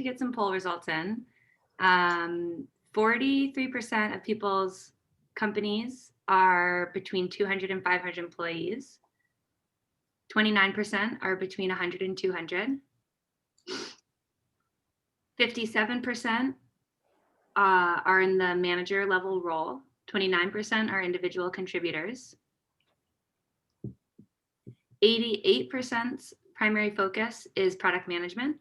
to get some poll results in. 43% of people's companies are between 200 and 500 employees. 29% are between 100 and 200. 57% are in the manager level role. 29% are individual contributors. 88% primary focus is product management.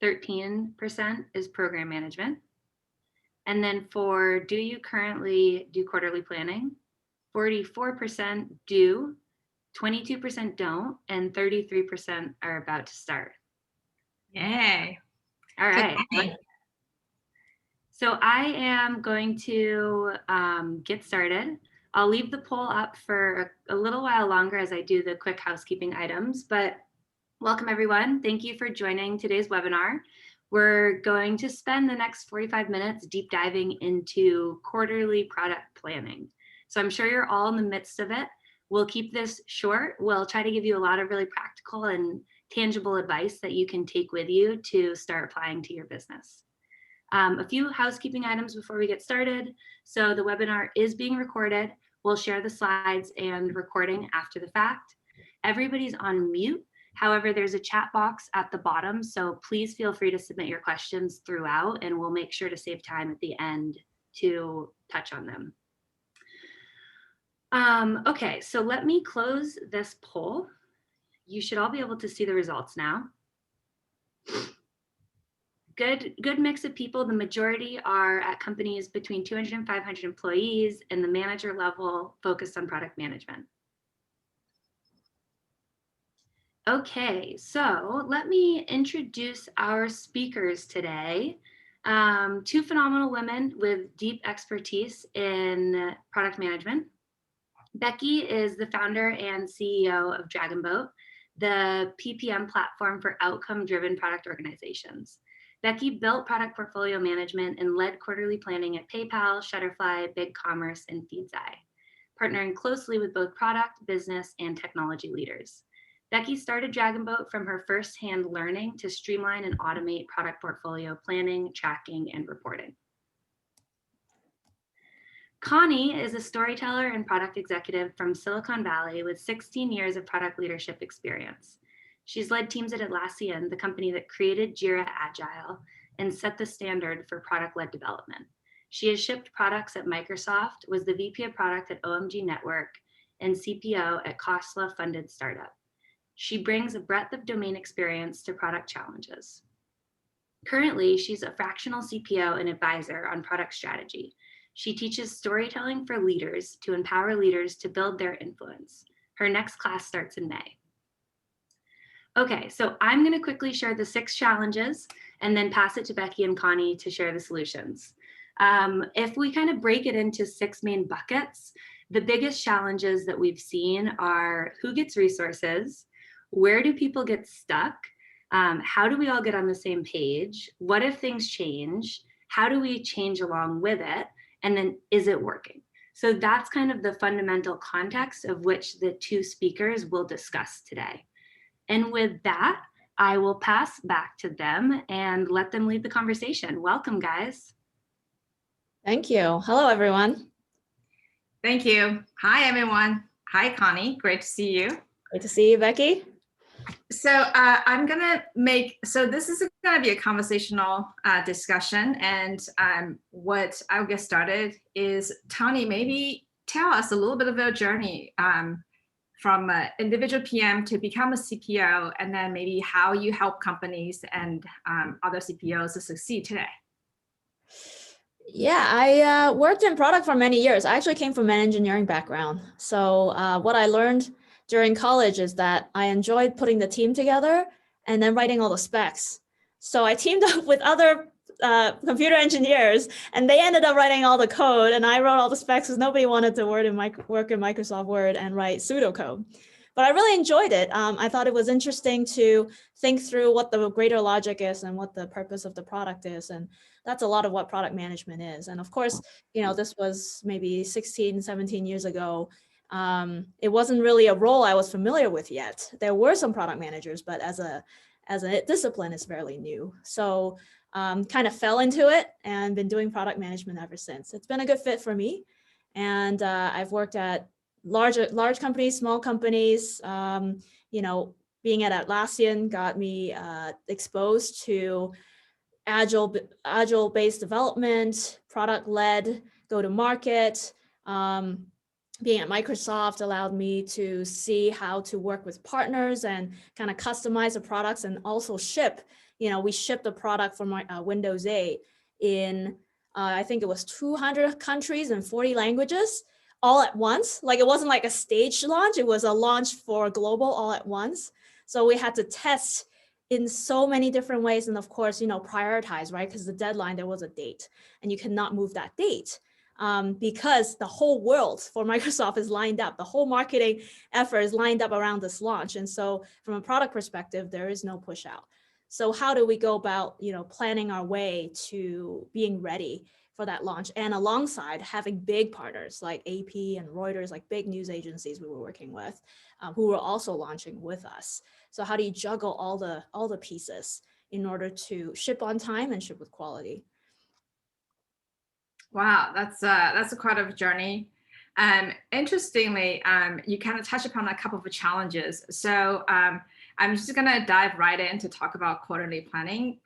13% is program management. And then for do you currently do quarterly planning? 44% do, 22% don't, and 33% are about to start. Yay. All right. So I am going to get started. I'll leave the poll up for a little while longer as I do the quick housekeeping items, but welcome everyone. Thank you for joining today's webinar. We're going to spend the next 45 minutes deep diving into quarterly product planning. So I'm sure you're all in the midst of it. We'll keep this short. We'll try to give you a lot of really practical and tangible advice that you can take with you to start applying to your business. A few housekeeping items before we get started. So the webinar is being recorded. We'll share the slides and recording after the fact. Everybody's on mute. However, there's a chat box at the bottom, so please feel free to submit your questions throughout, and we'll make sure to save time at the end to touch on them. Okay, so let me close this poll. You should all be able to see the results now. Good mix of people. The majority are at companies between 200 and 500 employees, and the manager level focused on product management. Okay, so let me introduce our speakers today. Two phenomenal women with deep expertise in product management. Becky is the founder and CEO of Dragonboat, the PPM platform for outcome-driven product organizations. Becky built product portfolio management and led quarterly planning at PayPal, Shutterfly, BigCommerce, and Feedzai, partnering closely with both product, business, and technology leaders. Becky started Dragonboat from her first-hand learning to streamline and automate product portfolio planning, tracking, and reporting. Connie is a storyteller and product executive from Silicon Valley with 16 years of product leadership experience. She's led teams at Atlassian, the company that created Jira Agile and set the standard for product-led development. She has shipped products at Microsoft, was the VP of product at OMG Network, and CPO at Khosla-funded startup. She brings a breadth of domain experience to product challenges. Currently, she's a fractional CPO and advisor on product strategy. She teaches storytelling for leaders to empower leaders to build their influence. Her next class starts in May. Okay, so I'm going to quickly share the 6 challenges and then pass it to Becky and Connie to share the solutions. If we kind of break it into 6 main buckets, the biggest challenges that we've seen are who gets resources, where do people get stuck, how do we all get on the same page, what if things change, how do we change along with it, and then is it working? So that's kind of the fundamental context of which the 2 speakers will discuss today. And with that, I will pass back to them and let them lead the conversation. Welcome, guys. Thank you. Hello, everyone. Thank you. Hi, everyone. Hi, Connie. Great to see you. Great to see you, Becky. So this is going to be a conversational discussion. And what I'll get started is, Tony, maybe tell us a little bit of your journey from individual PM to become a CPO, and then maybe how you help companies and other CPOs to succeed today. Yeah, I worked in product for many years. I actually came from an engineering background. So what I learned during college is that I enjoyed putting the team together and then writing all the specs. So I teamed up with other computer engineers, and they ended up writing all the code, and I wrote all the specs because nobody wanted to work in Microsoft Word and write pseudocode. But I really enjoyed it. I thought it was interesting to think through what the greater logic is and what the purpose of the product is. And that's a lot of what product management is. And of course, this was maybe 16, 17 years ago. It wasn't really a role I was familiar with yet. There were some product managers, but as a discipline, it's fairly new. So kind of fell into it and been doing product management ever since. It's been a good fit for me. And I've worked at large companies, small companies. Being at Atlassian got me exposed to agile based development, product led go to market. Being at Microsoft allowed me to see how to work with partners and kind of customize the products and also ship. We shipped the product from Windows 8 in, I think it was 200 countries and 40 languages all at once. Like it wasn't like a staged launch, it was a launch for global all at once. So we had to test in so many different ways. And of course, prioritize, right? Because the deadline, there was a date and you cannot move that date. Because the whole world for Microsoft is lined up. The whole marketing effort is lined up around this launch. And so from a product perspective, there is no push out. So how do we go about, planning our way to being ready for that launch, and alongside having big partners like AP and Reuters, like big news agencies we were working with, who were also launching with us. So how do you juggle all the pieces in order to ship on time and ship with quality? Wow, that's quite a journey. Interestingly, you kind of touch upon a couple of challenges. So I'm just going to dive right in to talk about quarterly planning.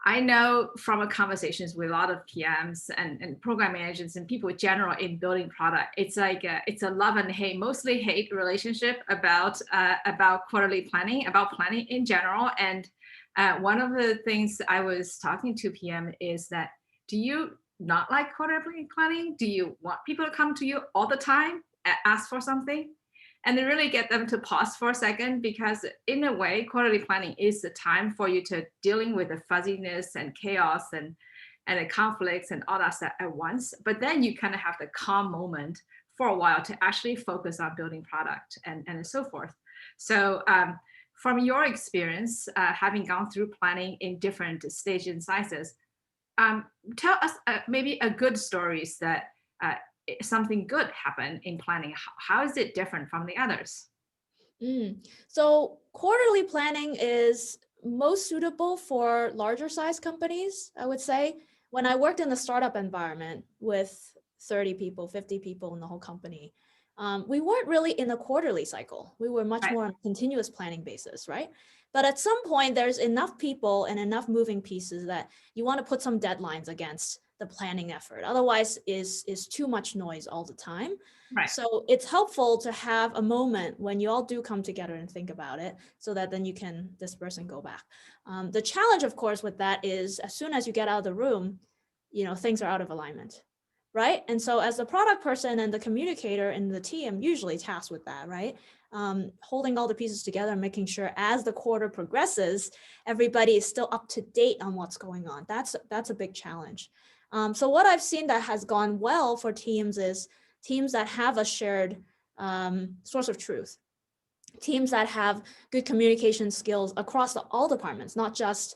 I know from conversations with a lot of PMs and program managers and people in general in building product, it's like it's a love and hate, mostly hate relationship about quarterly planning, about planning in general. And one of the things I was talking to PM is that, do you not like quarterly planning? Do you want people to come to you all the time, ask for something? And then really get them to pause for a second, because in a way, quarterly planning is the time for you to dealing with the fuzziness and chaos and the conflicts and all that stuff at once. But then you kind of have the calm moment for a while to actually focus on building product and so forth. So from your experience, having gone through planning in different stages and sizes, tell us maybe a good stories that something good happened in planning. How is it different from the others? So quarterly planning is most suitable for larger size companies, I would say. When I worked in the startup environment with 30 people, 50 people in the whole company, we weren't really in a quarterly cycle. We were much more on a continuous planning basis, right? But at some point, there's enough people and enough moving pieces that you want to put some deadlines against the planning effort. Otherwise, is too much noise all the time. Right. So it's helpful to have a moment when you all do come together and think about it, so that then you can disperse and go back. The challenge, of course, with that is as soon as you get out of the room, things are out of alignment. Right. And so as the product person and the communicator in the team, usually tasked with that, right? Holding all the pieces together and making sure as the quarter progresses, everybody is still up to date on what's going on. That's a big challenge. So what I've seen that has gone well for teams is teams that have a shared source of truth, teams that have good communication skills across all departments, not just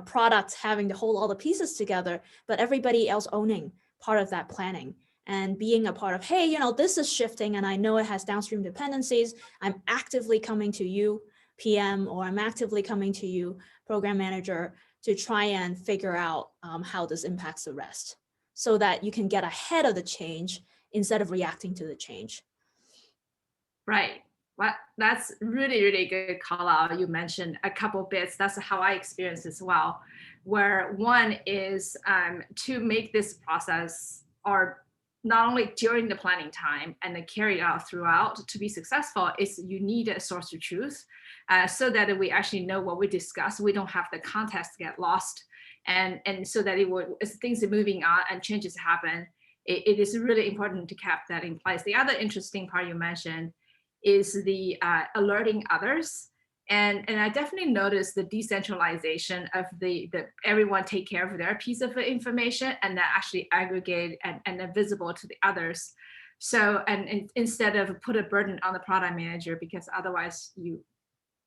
product having to hold all the pieces together, but everybody else owning part of that planning and being a part of, hey, this is shifting and I know it has downstream dependencies. I'm actively coming to you, PM, or I'm actively coming to you, program manager, to try and figure out how this impacts the rest, so that you can get ahead of the change instead of reacting to the change. Right. Well, that's really, really good call out. You mentioned a couple bits. That's how I experienced as well, where one is to make this process, or not only during the planning time and then carry out throughout to be successful, is you need a source of truth so that we actually know what we discuss. We don't have the context get lost. And so that as things are moving on and changes happen, it is really important to keep that in place. The other interesting part you mentioned is the alerting others. And I definitely noticed the decentralization of the everyone take care of their piece of information and that actually aggregate and are visible to the others. So, and instead of put a burden on the product manager, because otherwise you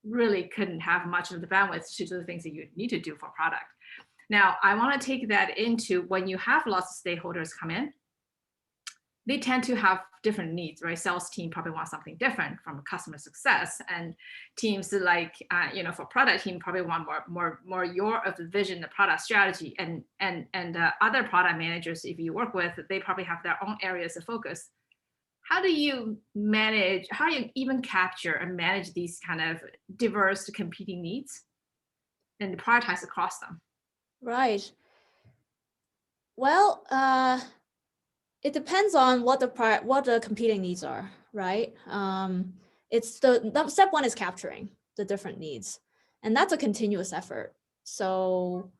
really couldn't have much of the bandwidth to do the things that you need to do for product. Now, I want to take that into when you have lots of stakeholders come in. they tend to have different needs, right? Sales team probably want something different from customer success, and teams like for product team probably want more your of the vision, the product strategy, and other product managers, if you work with, they probably have their own areas of focus. How do you manage? How do you even capture and manage these kind of diverse competing needs and prioritize across them? Right. Well, it depends on what the competing needs are, right? It's the step one is capturing the different needs, and that's a continuous effort. So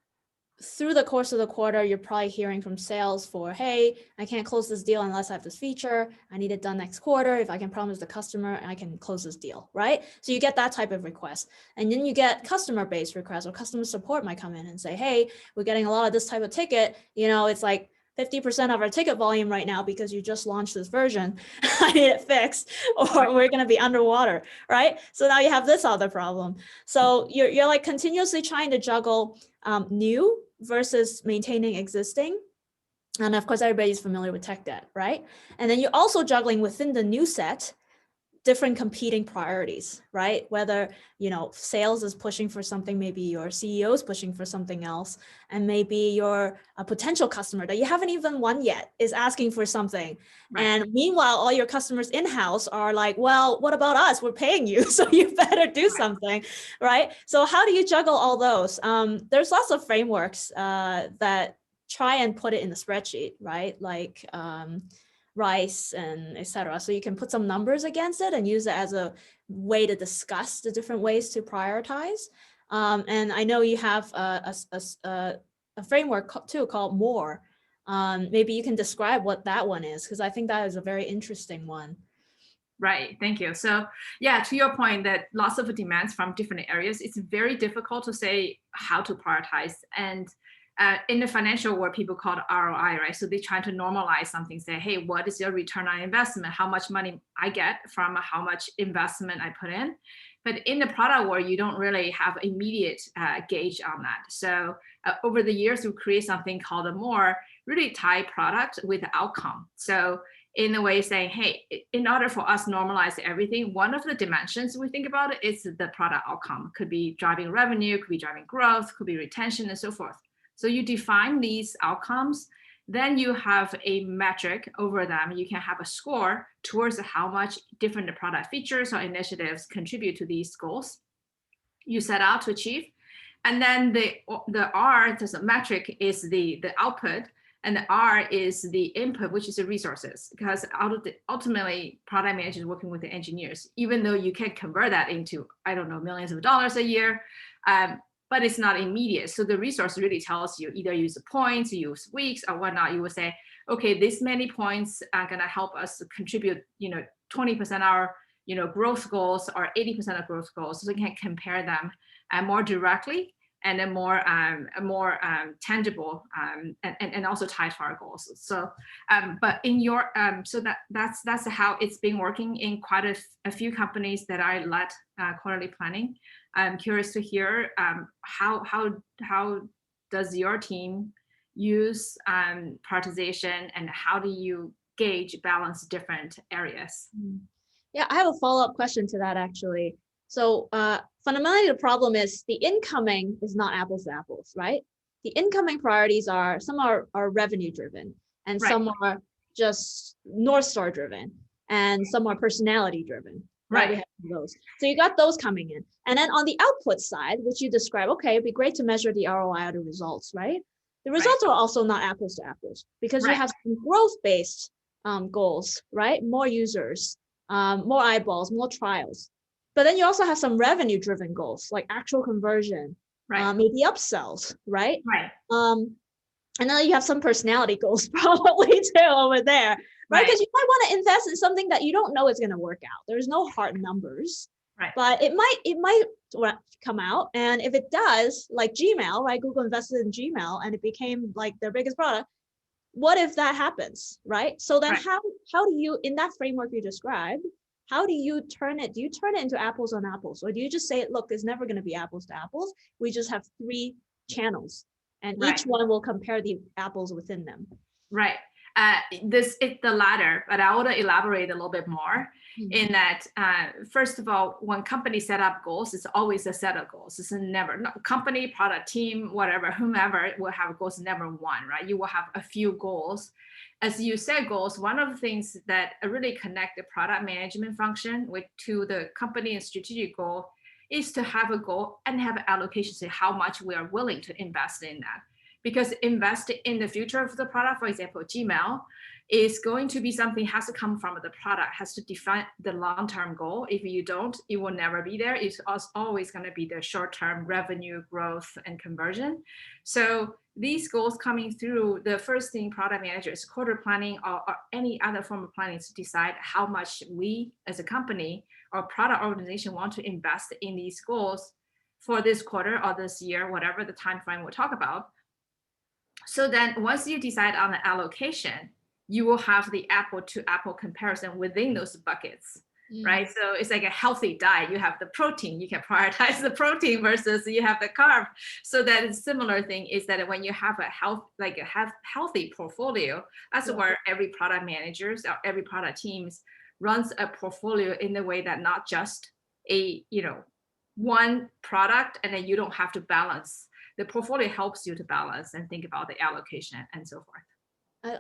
through the course of the quarter, you're probably hearing from sales for, hey, I can't close this deal unless I have this feature. I need it done next quarter. If I can promise the customer, I can close this deal, right? So you get that type of request. And then you get customer-based requests, or customer support might come in and say, hey, we're getting a lot of this type of ticket. It's like 50% of our ticket volume right now because you just launched this version. I need it fixed, or we're going to be underwater, right? So now you have this other problem. So you're like continuously trying to juggle new versus maintaining existing. And of course, everybody's familiar with tech debt, right? And then you're also juggling within the new set different competing priorities, right? Whether, sales is pushing for something, maybe your CEO is pushing for something else, and maybe your potential customer that you haven't even won yet is asking for something. Right. And meanwhile, all your customers in-house are like, well, what about us? We're paying you, so you better do something, right? So how do you juggle all those? There's lots of frameworks that try and put it in the spreadsheet, right? Like, RICE and etc. So you can put some numbers against it and use it as a way to discuss the different ways to prioritize. And I know you have a framework too called MORE. Maybe you can describe what that one is, because I think that is a very interesting one. Right, thank you. So yeah, to your point that lots of demands from different areas, it's very difficult to say how to prioritize. And in the financial world, people call it ROI, right? So they try to normalize something, say, hey, what is your return on investment? How much money I get from how much investment I put in? But in the product world, you don't really have immediate gauge on that. So over the years, we create something called a more really tie product with outcome. So in a way saying, hey, in order for us to normalize everything, one of the dimensions we think about it is the product outcome. Could be driving revenue, could be driving growth, could be retention, and so forth. So you define these outcomes, then you have a metric over them. You can have a score towards how much different product features or initiatives contribute to these goals you set out to achieve. And then the R, the metric, is the output, and the R is the input, which is the resources. Because ultimately, product managers working with the engineers, even though you can convert that into, I don't know, millions of dollars a year, but it's not immediate. So the resource really tells you either use points, use weeks, or whatnot. You will say, okay, this many points are gonna help us to contribute, 20% our, growth goals or 80% of growth goals. So you can compare them more directly and then more tangible and also tied to our goals. So, but in your so that's how it's been working in quite a few companies that I led quarterly planning. I'm curious to hear how does your team use prioritization, and how do you gauge balance different areas? Yeah, I have a follow-up question to that actually. So fundamentally, the problem is the incoming is not apples to apples, right? The incoming priorities some are revenue driven, and some are just North Star driven, and some are personality driven. Right. We have those. So you got those coming in. And then on the output side, which you describe, okay, it'd be great to measure the ROI of the results, right? The results are also not apples to apples, because you have some growth-based goals, right? More users, more eyeballs, more trials. But then you also have some revenue-driven goals, like actual conversion, maybe upsells, right? And then you have some personality goals probably too over there, right? Because you might want to invest in something that you don't know is going to work out. There's no hard numbers, but it might come out. And if it does, like Gmail, right? Google invested in Gmail and it became like their biggest product. What if that happens, right? So then how do you, in that framework you described, how do you turn it? Do you turn it into apples on apples? Or do you just say, look, it's never going to be apples to apples. We just have 3 channels. And each one will compare the apples within them. Right. This is the latter, but I want to elaborate a little bit more in that, first of all, when companies set up goals, it's always a set of goals. It's never, no, company, product, team, whatever, whomever will have goals, never one, right? You will have a few goals. As you set goals, one of the things that really connect the product management function to the company and strategic goal is to have a goal and have an allocation, say how much we are willing to invest in that. Because investing in the future of the product, for example, Gmail, is going to be something has to come from the product, has to define the long-term goal. If you don't, it will never be there. It's always going to be the short-term revenue growth and conversion. So these goals coming through, the first thing product managers, quarter planning or any other form of planning to decide how much we as a company or product organization want to invest in these goals for this quarter or this year, whatever the time frame we'll talk about. So then once you decide on the allocation, you will have the apple to apple comparison within those buckets, right? So it's like a healthy diet. You have the protein, you can prioritize the protein versus you have the carb. So that is similar thing is that when you have a healthy portfolio, that's where every product managers or every product teams runs a portfolio in the way that not just a, one product and then you don't have to balance. The portfolio helps you to balance and think about the allocation and so forth.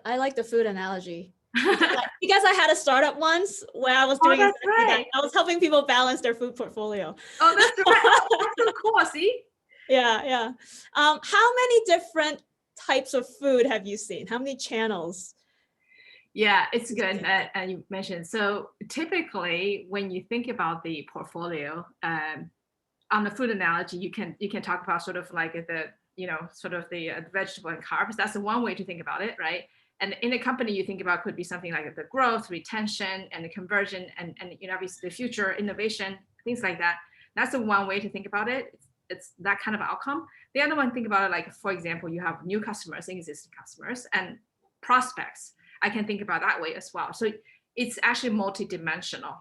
I like the food analogy because I had a startup once where I was doing exactly that. I was helping people balance their food portfolio. Oh, that's right. That's so cool. See? Yeah. How many different types of food have you seen? How many channels? Yeah, it's good that you mentioned. So typically, when you think about the portfolio, on the food analogy, you can talk about sort of like the vegetable and carbs. That's one way to think about it, right? And in a company, you think about could be something like the growth, retention, and the conversion, and obviously the future innovation, things like that. That's the one way to think about it. It's that kind of outcome. The other one, think about it like, for example, you have new customers, existing customers, and prospects. I can think about that way as well. So it's actually multidimensional.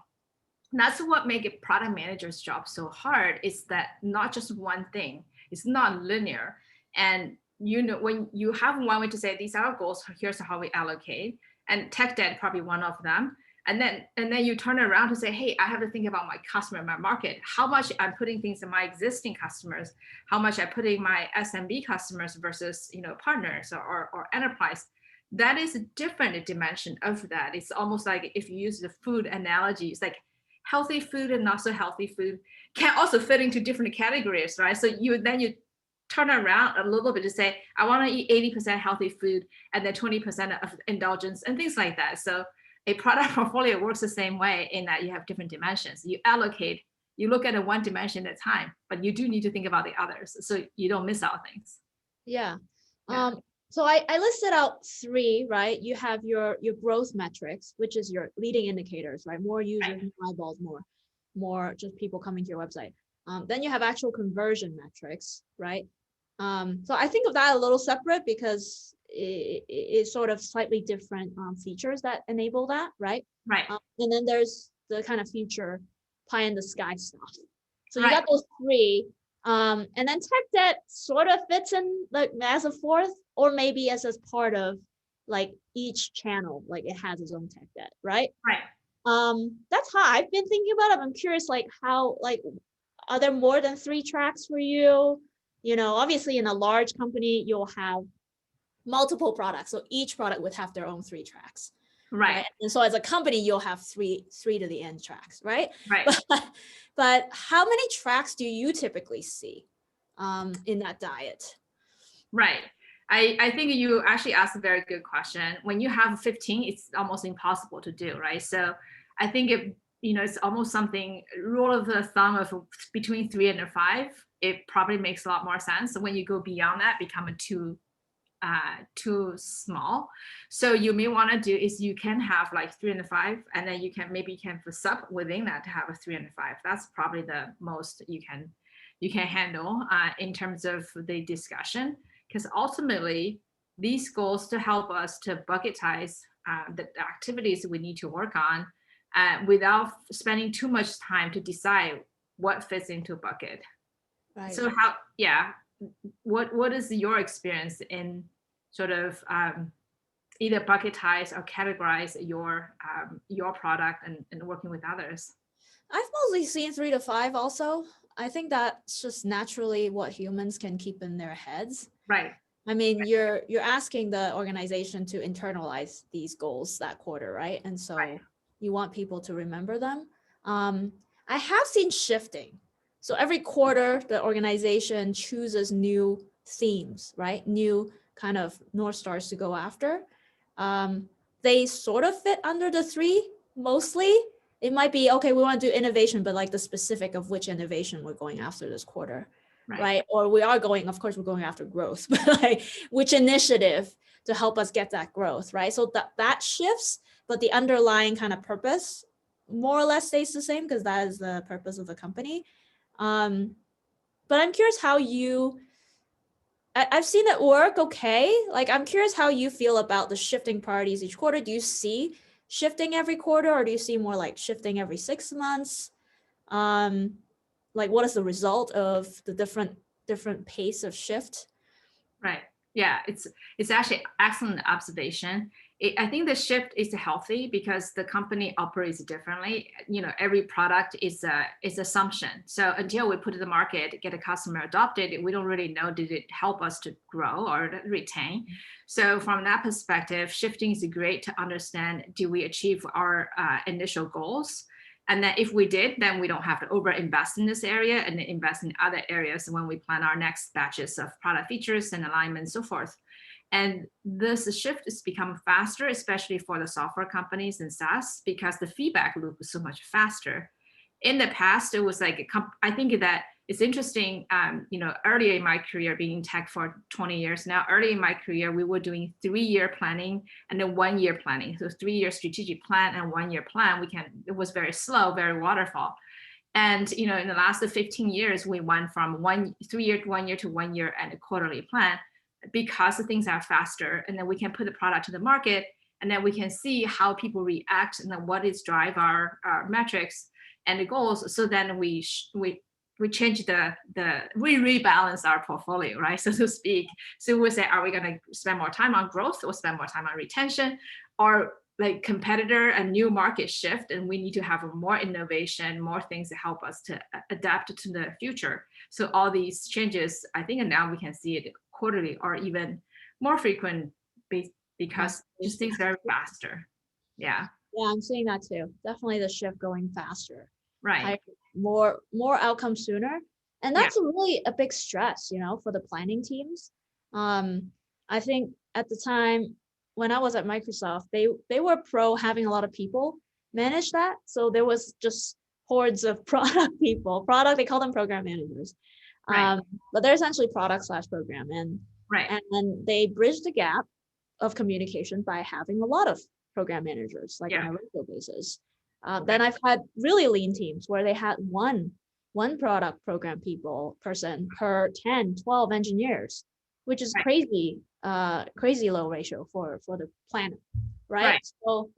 That's what makes a product manager's job so hard, is that not just one thing, it's not linear. And when you have one way to say these are our goals, here's how we allocate, and tech debt probably one of them. And then you turn around to say, hey, I have to think about my customer, my market, how much I'm putting things in my existing customers, how much I'm putting my SMB customers versus partners or enterprise. That is a different dimension of that. It's almost like if you use the food analogy, it's like healthy food and not so healthy food can also fit into different categories, right? So you turn around a little bit to say, I want to eat 80% healthy food and then 20% of indulgence and things like that. So a product portfolio works the same way in that you have different dimensions. You allocate, you look at one dimension at a time, but you do need to think about the others so you don't miss out things. Yeah. So I listed out three, right? You have your growth metrics, which is your leading indicators, right? More users, more eyeballs, more just people coming to your website. Then you have actual conversion metrics, right? So I think of that a little separate because it's sort of slightly different decentralized that enable that, right? Right. And then there's the kind of future pie in the sky stuff. So you got those three. And then tech debt sort of fits in like as a fourth, or maybe as part of like each channel, like it has its own tech debt, right? Right. That's how I've been thinking about it. I'm curious, like how, like, are there more than 3 tracks for you? Obviously in a large company, you'll have multiple products. So each product would have their own 3 tracks. Right. And so as a company, you'll have three to the end tracks, right? Right. But how many tracks do you typically see in that diet? Right. I think you actually asked a very good question. When you have 15, it's almost impossible to do, right? So I think it's almost something, rule of the thumb of between 3 and 5, it probably makes a lot more sense. So when you go beyond that, become too small. So you may want to do is you can have like 3 and 5, and then you can put sub within that to have a 3 and 5. That's probably the most you can handle in terms of the discussion, because ultimately these goals to help us to bucketize the activities we need to work on without spending too much time to decide what fits into a bucket. Right. So what is your experience in sort of either bucketize or categorize your product and working with others? I've mostly seen 3 to 5 also. I think that's just naturally what humans can keep in their heads. Right. I mean, you're asking the organization to internalize these goals that quarter, right? And so Right. you want people to remember them. I have seen shifting. So every quarter, the organization chooses new themes, right? New kind of North Stars to go after. They sort of fit under the 3 mostly. It might be, okay, we want to do innovation, but like the specific of which innovation we're going after this quarter. Right. Or we are going, of course, we're going after growth, but like which initiative to help us get that growth, right? So that shifts, but the underlying kind of purpose more or less stays the same because that is the purpose of the company. But I'm curious how I've seen it work okay. Like, I'm curious how you feel about the shifting priorities each quarter. Do you see shifting every quarter, or do you see more like shifting every 6 months? Like, what is the result of the different pace of shift? Right. Yeah, it's actually excellent observation. I think the shift is healthy because the company operates differently. Every product is assumption. So until we put it in the market, get a customer adopted, we don't really know, did it help us to grow or retain? So from that perspective, shifting is great to understand, do we achieve our initial goals? And then if we did, then we don't have to over-invest in this area and then invest in other areas when we plan our next batches of product features and alignment and so forth. And this shift has become faster, especially for the software companies and SaaS, because the feedback loop is so much faster. In the past, it was like, I think that it's interesting, earlier in my career, being in tech for 20 years now, early in my career, we were doing 3-year planning and then 1-year planning. So 3-year strategic plan and 1-year plan, it was very slow, very waterfall. And, in the last 15 years, we went from 3-year, 1 year to 1 year and a quarterly plan because the things are faster. And then we can put the product to the market and then we can see how people react and then what is drive our metrics and the goals. So then we change we rebalance our portfolio, right? So to speak. So we say, are we going to spend more time on growth or spend more time on retention, or like competitor and new market shift? And we need to have more innovation, more things to help us to adapt to the future. So all these changes, I think, and now we can see it quarterly or even more frequent because just things are faster. Yeah. Yeah, I'm seeing that too. Definitely the shift going faster. Right. More outcomes sooner. And that's really a big stress, for the planning teams. I think at the time when I was at Microsoft, they were pro having a lot of people manage that. So there was just hordes of product people. They call them program managers. Right. But they're essentially product/program. And then they bridged the gap of communication by having a lot of program managers, like on a regular basis. Then I've had really lean teams where they had one product program person per 10, 12 engineers, which is crazy low ratio for the planet, right? So,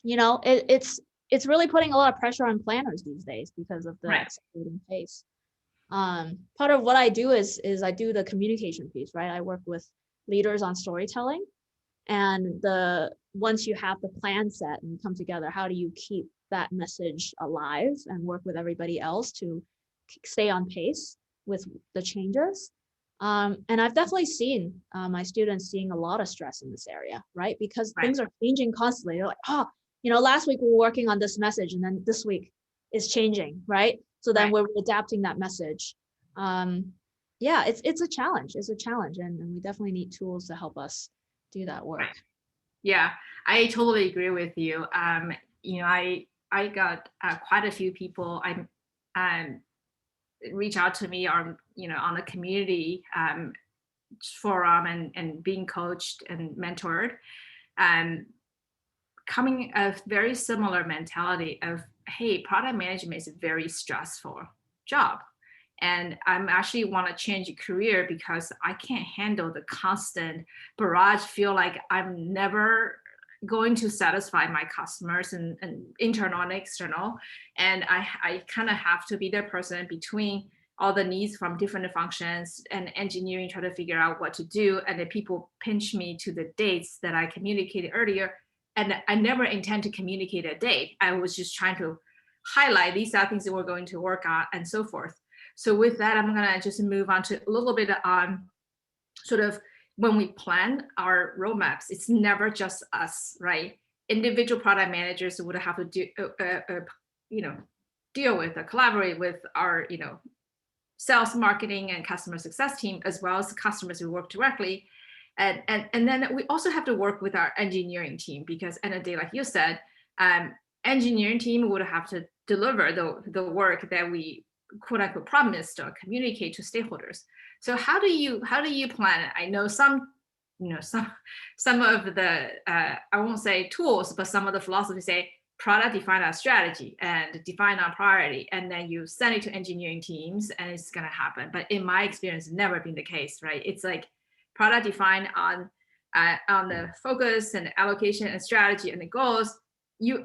it's really putting a lot of pressure on planners these days because of the accelerating pace. Part of what I do is I do the communication piece, right? I work with leaders on storytelling, and once you have the plan set and come together, how do you keep that message alive and work with everybody else to stay on pace with the changes? And I've definitely seen my students seeing a lot of stress in this area, right? Because things are changing constantly. They're like, last week we were working on this message and then this week is changing, right? So then we're adapting that message. It's a challenge. It's a challenge. And we definitely need tools to help us do that work. Yeah, I totally agree with you. I got quite a few people reach out to me on the community forum and being coached and mentored, coming a very similar mentality of, hey, product management is a very stressful job. And I'm actually want to change a career because I can't handle the constant barrage, feel like I'm never going to satisfy my customers and internal and external. And I kind of have to be the person between all the needs from different functions, and engineering try to figure out what to do. And then people pinch me to the dates that I communicated earlier. And I never intend to communicate a date. I was just trying to highlight these are things that we're going to work on and so forth. So with that, I'm gonna just move on to a little bit on sort of when we plan our roadmaps, it's never just us, right? Individual product managers would have to do, deal with, collaborate with our, sales, marketing, and customer success team, as well as the customers who work directly. And then we also have to work with our engineering team, because end of the day, like you said, engineering team would have to deliver the work that we quote unquote promised or communicate to stakeholders. So how do you plan it? I know some of the I won't say tools, but some of the philosophy say product define our strategy and define our priority, and then you send it to engineering teams and it's gonna happen. But in my experience, it's never been the case, right? It's like product define on the focus and allocation and strategy and the goals. You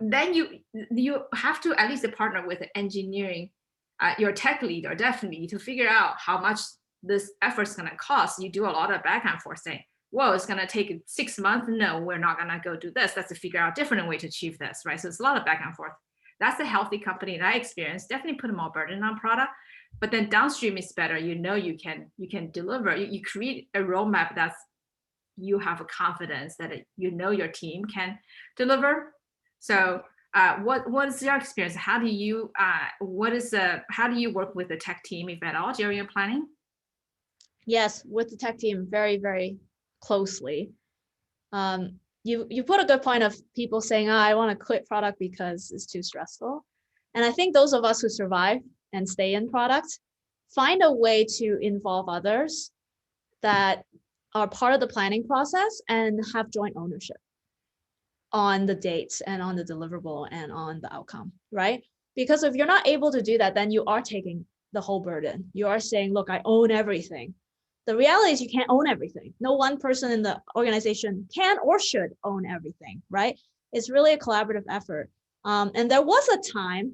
have to at least partner with the engineering, your tech lead or dev lead, to figure out how much this effort's gonna cost. You do a lot of back and forth saying, whoa, it's gonna take 6 months. No, we're not gonna go do this. Let's to figure out a different way to achieve this, right? So it's a lot of back and forth. That's a healthy company that I experienced. Definitely put more burden on product, but then downstream is better. You can deliver. You create a roadmap that's, you have a confidence that your team can deliver. So what is your experience? How do you work with the tech team, if at all, during your planning? Yes, with the tech team, very, very closely. You put a good point of people saying, oh, I want to quit product because it's too stressful. And I think those of us who survive and stay in product find a way to involve others that are part of the planning process and have joint ownership on the dates and on the deliverable and on the outcome, right? Because if you're not able to do that, then you are taking the whole burden. You are saying, look, I own everything. The reality is you can't own everything. No one person in the organization can or should own everything, right? It's really a collaborative effort. And there was a time,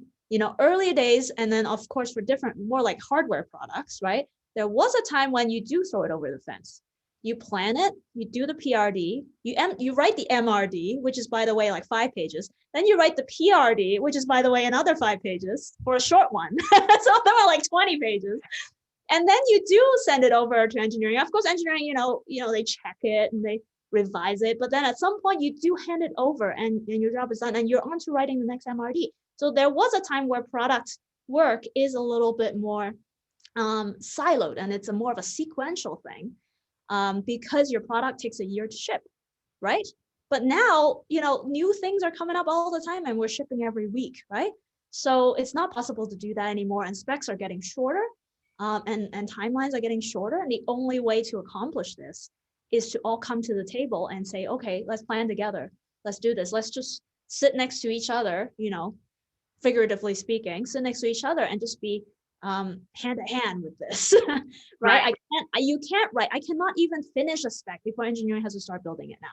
early days, and then of course for different, more like hardware products, right? There was a time when you do throw it over the fence. You plan it, you do the PRD, you write the MRD, which is, by the way, like 5 pages. Then you write the PRD, which is, by the way, another 5 pages for a short one. So there were like 20 pages. And then you do send it over to engineering. Of course, engineering, they check it and they revise it. But then at some point you do hand it over and your job is done and you're on to writing the next MRD. So there was a time where product work is a little bit more siloed, and it's more of a sequential thing. Because your product takes a year to ship, right? But now, new things are coming up all the time and we're shipping every week, right? So it's not possible to do that anymore, and specs are getting shorter, and timelines are getting shorter. And the only way to accomplish this is to all come to the table and say, okay, let's plan together. Let's do this. Let's just sit next to each other, figuratively speaking, sit next to each other and just be hand to hand with this, right? I cannot even finish a spec before engineering has to start building it now,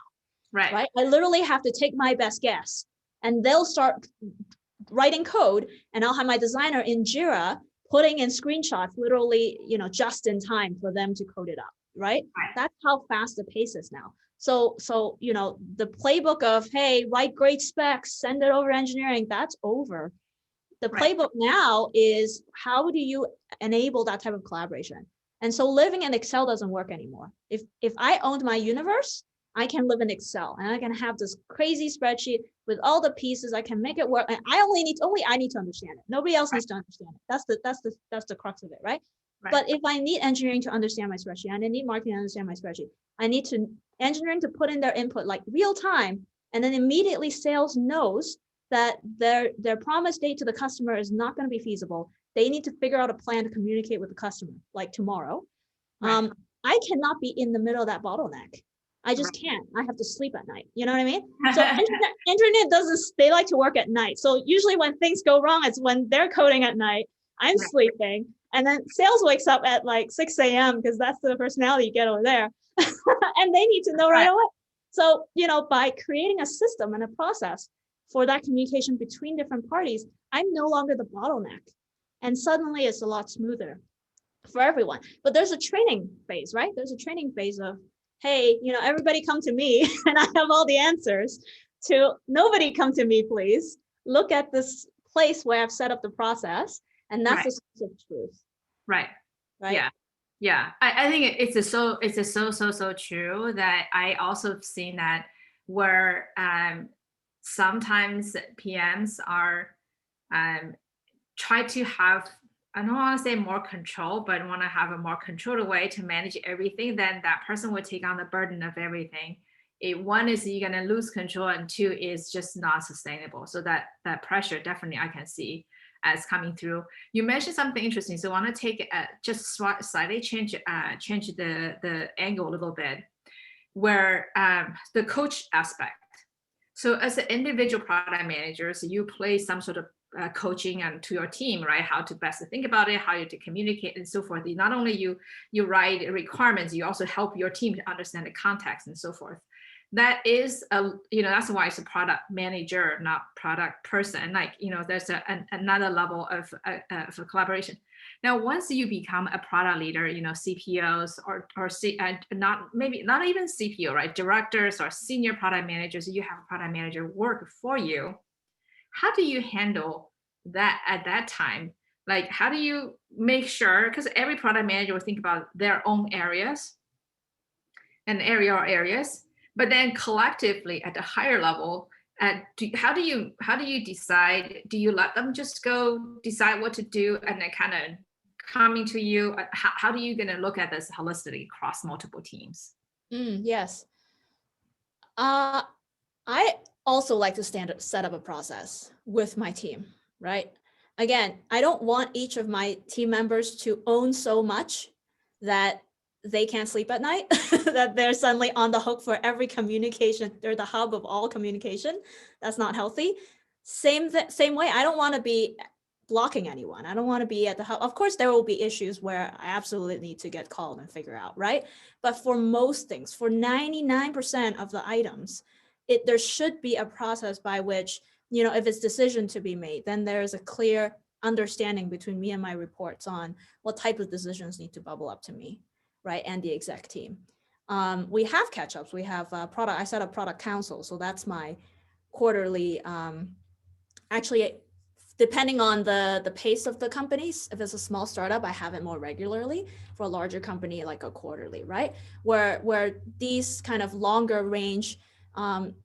right? I literally have to take my best guess and they'll start writing code and I'll have my designer in Jira putting in screenshots literally, just in time for them to code it up, right? That's how fast the pace is now. So the playbook of, hey, write great specs, send it over engineering, that's over. The playbook now is, how do you enable that type of collaboration? And so living in Excel doesn't work anymore. If I owned my universe, I can live in Excel and I can have this crazy spreadsheet with all the pieces. I can make it work. And I need to understand it. Nobody else needs to understand it. That's the crux of it, right? But if I need engineering to understand my spreadsheet, and I need marketing to understand my spreadsheet, I need engineering to put in their input like real time, and then immediately sales knows that their promised date to the customer is not going to be feasible. They need to figure out a plan to communicate with the customer, like tomorrow. I cannot be in the middle of that bottleneck. I just can't. I have to sleep at night. You know what I mean? So engineering they like to work at night. So usually when things go wrong, it's when they're coding at night, I'm sleeping. And then sales wakes up at like 6 a.m. because that's the personality you get over there. And they need to know right away. So, by creating a system and a process for that communication between different parties, I'm no longer the bottleneck. And suddenly it's a lot smoother. for everyone. But there's a training phase, right? There's a training phase of, hey, everybody come to me and I have all the answers, to nobody come to me, please. Look at this place where I've set up the process. And that's Right. the source of truth. Right. Right. Yeah. I think it's so true that I also have seen that where sometimes PMs are try to have, I don't want to say more control, but want to have a more controlled way to manage everything, then that person will take on the burden of everything. One is you're going to lose control, and two is just not sustainable. So that pressure definitely I can see as coming through. You mentioned something interesting, so I want to take just slightly change the angle a little bit, where the coach aspect. So as an individual product manager, so you play some sort of coaching and to your team, right? How to best think about it, how to communicate, and so forth. Not only you write requirements, you also help your team to understand the context and so forth. That is that's why it's a product manager, not product person. Like, there's another level of collaboration. Now, once you become a product leader, CPOs or not even CPO, right? Directors or senior product managers, you have a product manager work for you. How do you handle that at that time? Like, how do you make sure, because every product manager will think about their own areas and areas, but then collectively at a higher level, how do you decide? Do you let them just go decide what to do and then kind of coming to you? How do you gonna look at this holistically across multiple teams? Yes. I also like to set up a process with my team, right? Again, I don't want each of my team members to own so much that they can't sleep at night, that they're suddenly on the hook for every communication. They're the hub of all communication. That's not healthy. Same way, I don't want to be blocking anyone. I don't want to be at the hub. Of course, there will be issues where I absolutely need to get called and figure out, right? But for most things, for 99% of the items, there should be a process by which, if it's decision to be made, then there's a clear understanding between me and my reports on what type of decisions need to bubble up to me, right? And the exec team. We have catch-ups. We have I set up product council. So that's my quarterly, actually, depending on the pace of the companies. If it's a small startup, I have it more regularly. For a larger company, like a quarterly, right? Where these kind of longer range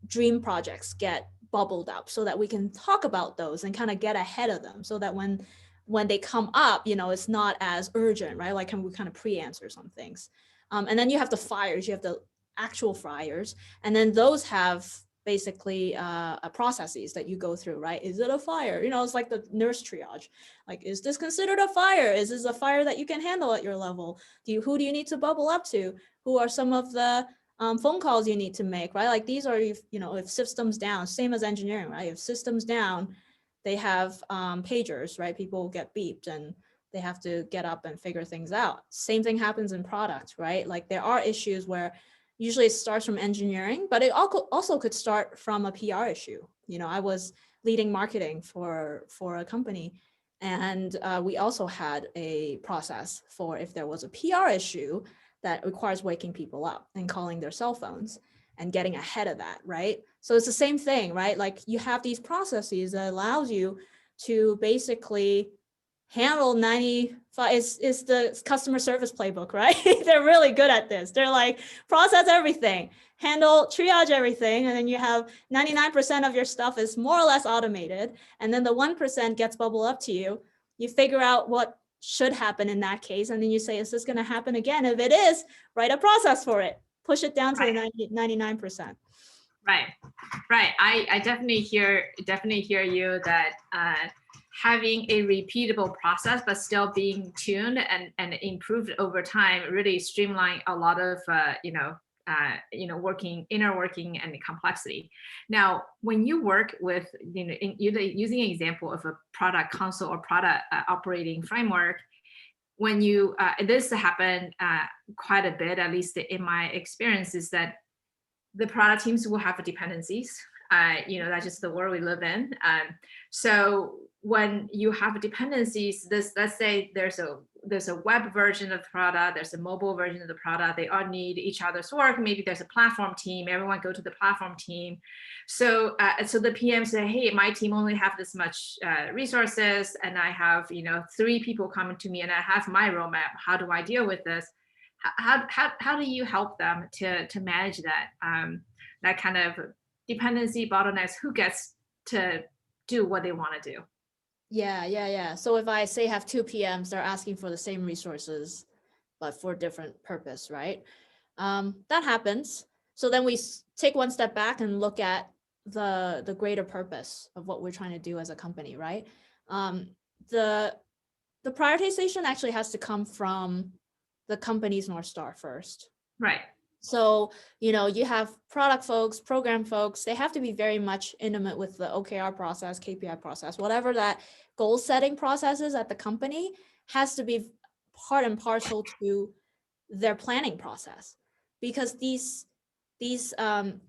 dream projects get bubbled up so that we can talk about those and kind of get ahead of them, so that when they come up, it's not as urgent, right? Like, can we kind of pre-answer some things? And then you have the fires, you have the actual fires, and then those have basically processes that you go through, right? Is it a fire? It's like the nurse triage. Like, is this considered a fire? Is this a fire that you can handle at your level? Who do you need to bubble up to? Who are some of the phone calls you need to make, right? Like, these are, if systems down, same as engineering, right? If systems down, they have pagers, right? People get beeped and they have to get up and figure things out. Same thing happens in product, right? Like, there are issues where usually it starts from engineering, but it also could start from a PR issue. I was leading marketing for a company, and we also had a process for if there was a PR issue that requires waking people up and calling their cell phones and getting ahead of that, right? So it's the same thing, right? Like, you have these processes that allows you to basically handle 95, is the customer service playbook, right? They're really good at this. They're like, process everything, handle, triage everything, and then you have 99% of your stuff is more or less automated, and then the 1% gets bubbled up to you. You figure out what should happen in that case, and then you say, is this going to happen again? If it is, write a process for it, push it down to the 99%. Right. I definitely hear you that having a repeatable process, but still being tuned and improved over time, really streamline a lot of inner working and complexity. Now, when you work with, using an example of a product console or product operating framework, when you this happened quite a bit, at least in my experience, is that the product teams will have dependencies. That's just the world we live in. So when you have dependencies, let's say there's a web version of the product, there's a mobile version of the product, they all need each other's work. Maybe there's a platform team, everyone go to the platform team. So the PM say, hey, my team only have this much resources, and I have 3 people coming to me, and I have my roadmap. How do I deal with this? How do you help them to manage that kind of dependency bottlenecks? Who gets to do what they want to do? Yeah. So if I say have 2 PMs, they're asking for the same resources, but for different purpose, right? That happens. So then we take one step back and look at the greater purpose of what we're trying to do as a company, right? The prioritization actually has to come from the company's North Star first. Right. So, you have product folks, program folks, they have to be very much intimate with the OKR process, KPI process, whatever that goal setting process is at the company has to be part and parcel to their planning process, because these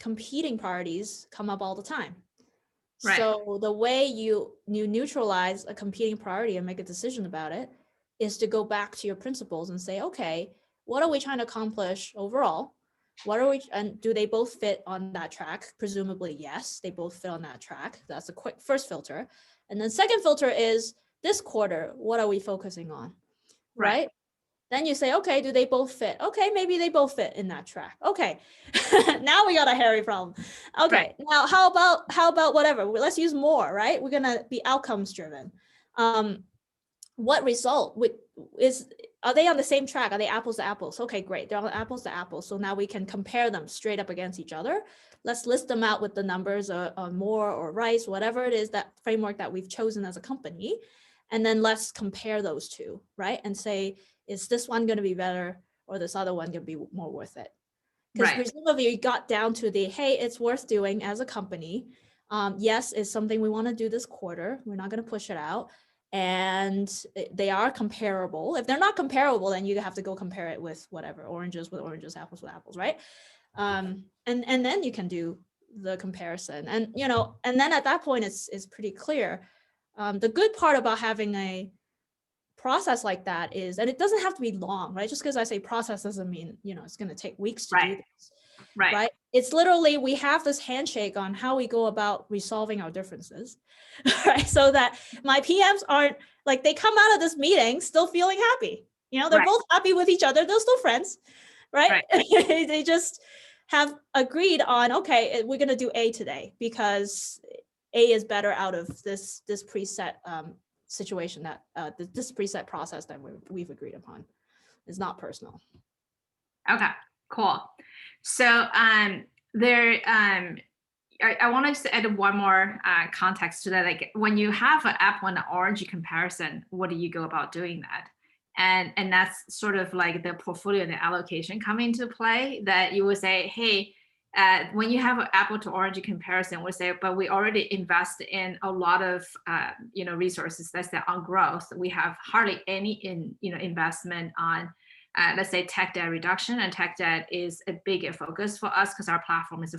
competing priorities come up all the time. Right. So the way you neutralize a competing priority and make a decision about it is to go back to your principles and say, okay, what are we trying to accomplish overall? And do they both fit on that track? Presumably, yes, they both fit on that track. That's a quick first filter. And then second filter is this quarter, what are we focusing on? Right? Then you say, okay, do they both fit? Okay, maybe they both fit in that track. Okay, now we got a hairy problem. Okay, now how about whatever? Let's use more, right? We're gonna be outcomes driven. What result are they on the same track? Are they apples to apples? Okay, great. They're on apples to apples. So now we can compare them straight up against each other. Let's list them out with the numbers on more or rice, whatever it is, that framework that we've chosen as a company. And then let's compare those two, right? And say, is this one going to be better or this other one going to be more worth it? Because presumably you got down to hey, it's worth doing as a company. Yes, it's something we want to do this quarter. We're not going to push it out. And they are comparable. If they're not comparable, then you have to go compare it with whatever, oranges with oranges, apples with apples, right? And then you can do the comparison. And and then at that point it's pretty clear. The good part about having a process like that is, and it doesn't have to be long, right? Just because I say process doesn't mean it's going to take weeks to do this. Right. It's literally, we have this handshake on how we go about resolving our differences, right? So that my PMs aren't like, they come out of this meeting still feeling happy. They're both happy with each other. They're still friends, right? They just have agreed on, okay, we're going to do A today because A is better out of this preset situation that this preset process that we've agreed upon. It's not personal. Okay, cool. So I wanted to add one more context to that. Like when you have an app on the RDG comparison, what do you go about doing that? And that's sort of like the portfolio and the allocation come into play, that you would say, hey, when you have an apple to RDG comparison, we say, but we already invest in a lot of resources. Let's say on growth, we have hardly any investment on let's say tech debt reduction, and tech debt is a big focus for us because our platform is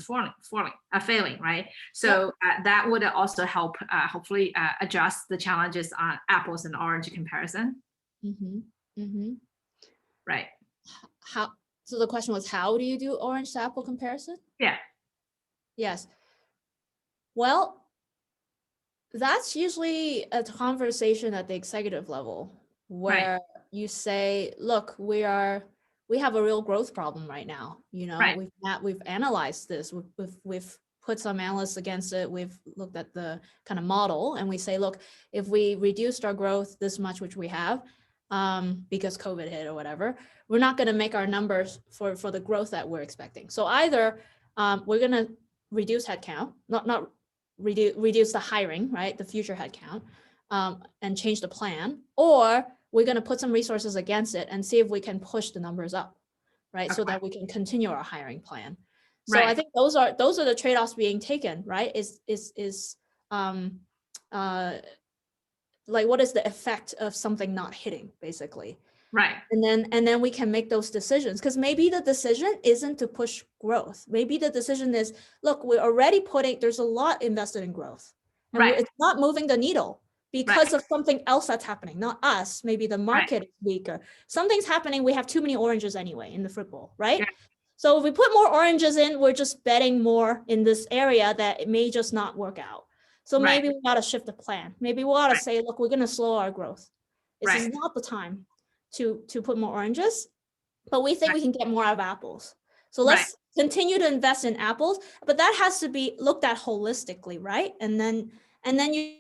failing, right? So that would also help hopefully adjust the challenges on apples and orange comparison. Right. So the question was, how do you do orange to apple comparison? Yeah. Yes. Well, that's usually a conversation at the executive level where you say, look, we have a real growth problem right now. We've analyzed this. We've put some analysts against it. We've looked at the kind of model, and we say, look, if we reduced our growth this much, which we have, because COVID hit or whatever, we're not going to make our numbers for the growth that we're expecting. So either we're going to reduce headcount, not reduce the hiring, right, the future headcount, and change the plan, or we're going to put some resources against it and see if we can push the numbers up, right, so that we can continue our hiring plan. So I think those are the trade-offs being taken, right? Like, what is the effect of something not hitting, basically? Right. And then we can make those decisions, because maybe the decision isn't to push growth. Maybe the decision is, look, we're already there's a lot invested in growth, and Right. it's not moving the needle because Right. of something else that's happening, not us. Maybe the market is weaker. Something's happening. We have too many oranges anyway in the fruit bowl, right? Yeah. So if we put more oranges in, we're just betting more in this area that it may just not work out. So maybe we got to shift the plan. Maybe we ought to say, look, we're going to slow our growth. This is not the time to put more oranges, but we think we can get more out of apples. So let's continue to invest in apples, but that has to be looked at holistically, right? And then you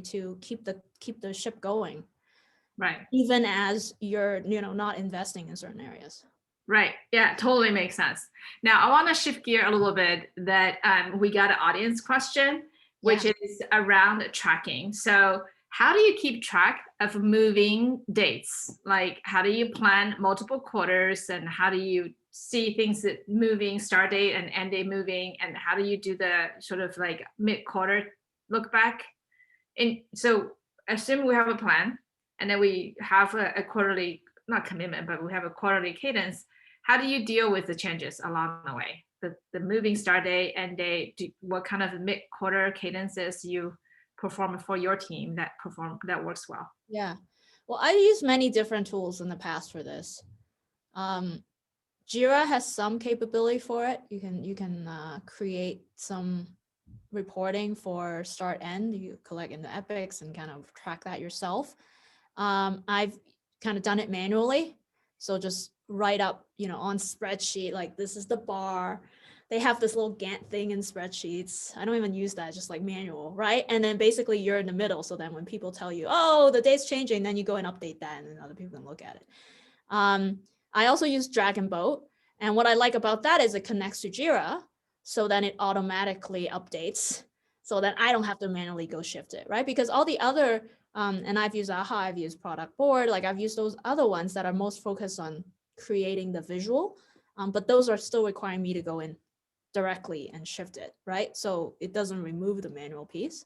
to keep the ship going, Right. even as you're not investing in certain areas. Right. Yeah, totally makes sense. Now I want to shift gear a little bit. That we got an audience question, which is around tracking. So how do you keep track of moving dates? Like, how do you plan multiple quarters, and how do you see things that moving, start date and end date moving, and how do you do the sort of like mid-quarter look back? And so assume we have a plan, and then we have a quarterly, not commitment, but we have a quarterly cadence. How do you deal with the changes along the way? The moving start date, end date, what kind of mid-quarter cadences you perform for your team that works well? Yeah. Well, I've used many different tools in the past for this. Jira has some capability for it. You can create some reporting for start end. You collect in the epics and kind of track that yourself. I've kind of done it manually. So just write up, on spreadsheet, like this is the bar. They have this little Gantt thing in spreadsheets. I don't even use that, just like manual, right? And then basically you're in the middle. So then when people tell you, oh, the date's changing, then you go and update that and then other people can look at it. I also use Dragonboat. And what I like about that is it connects to Jira. So then it automatically updates so that I don't have to manually go shift it, right? Because all the other, and I've used AHA, I've used Product Board, like I've used those other ones that are most focused on creating the visual, but those are still requiring me to go in directly and shift it, right? So it doesn't remove the manual piece,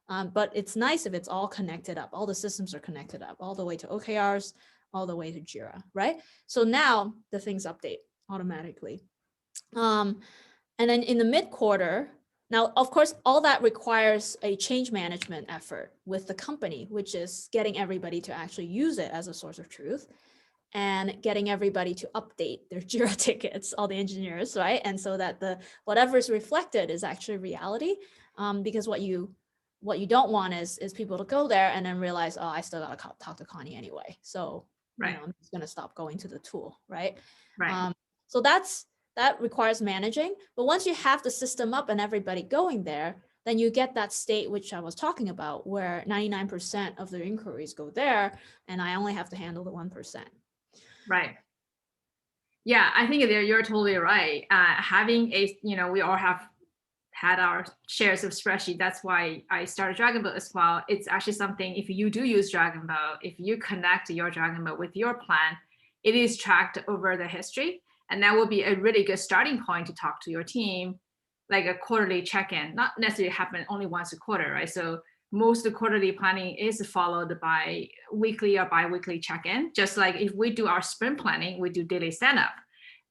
but it's nice if it's all connected up. All the systems are connected up, all the way to OKRs, all the way to Jira, right? So now the things update automatically. And then in the mid-quarter, now, of course, all that requires a change management effort with the company, which is getting everybody to actually use it as a source of truth and getting everybody to update their Jira tickets, all the engineers, right? And so that whatever is reflected is actually reality, because what you don't want is people to go there and then realize, oh, I still got to talk to Connie anyway. So I'm just going to stop going to the tool, right? So that requires managing. But once you have the system up and everybody going there, then you get that state, which I was talking about, where 99% of the inquiries go there, and I only have to handle the 1%. Right. Yeah, I think you're totally right. Having we all have had our shares of spreadsheet. That's why I started Dragonboat as well. It's actually something, if you do use Dragonboat, if you connect your Dragonboat with your plan, it is tracked over the history. And that will be a really good starting point to talk to your team, like a quarterly check-in, not necessarily happen only once a quarter, right? So most of the quarterly planning is followed by weekly or bi-weekly check-in. Just like if we do our sprint planning, we do daily stand-up.